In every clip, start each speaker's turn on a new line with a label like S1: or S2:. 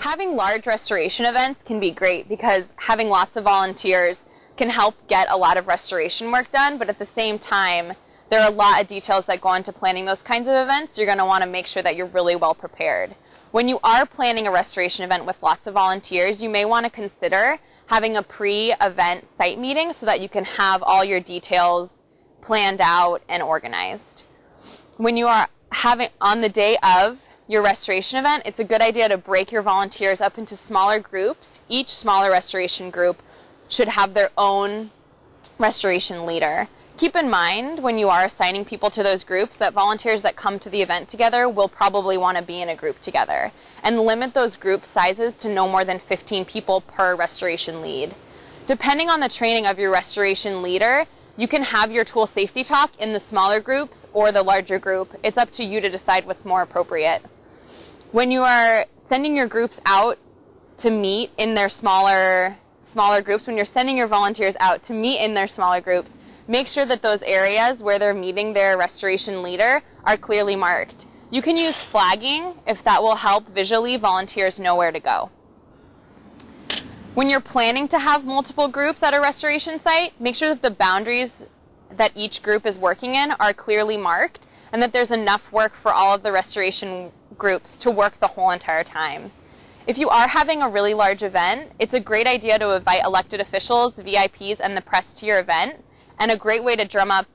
S1: Having large restoration events can be great because having lots of volunteers can help get a lot of restoration work done, but at the same time, there are a lot of details that go into planning those kinds of events. You're going to want to make sure that you're really well prepared. When you are planning a restoration event with lots of volunteers, you may want to consider having a pre-event site meeting so that you can have all your details planned out and organized. When you are having, on the day of your restoration event, it's a good idea to break your volunteers up into smaller groups. Each smaller restoration group should have their own restoration leader. Keep in mind when you are assigning people to those groups that volunteers that come to the event together will probably want to be in a group together, and limit those group sizes to no more than 15 people per restoration lead. Depending on the training of your restoration leader, you can have your tool safety talk in the smaller groups or the larger group. It's up to you to decide what's more appropriate. When you are sending your groups out to meet in their smaller groups, when you're sending your volunteers out to meet in their smaller groups, make sure that those areas where they're meeting their restoration leader are clearly marked. You can use flagging if that will help visually volunteers know where to go. When you're planning to have multiple groups at a restoration site, make sure that the boundaries that each group is working in are clearly marked and that there's enough work for all of the restoration groups to work the whole entire time. If you are having a really large event, it's a great idea to invite elected officials, VIPs, and the press to your event. And a great way to drum up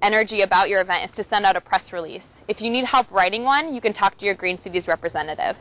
S1: energy about your event is to send out a press release. If you need help writing one, you can talk to your Green Cities representative.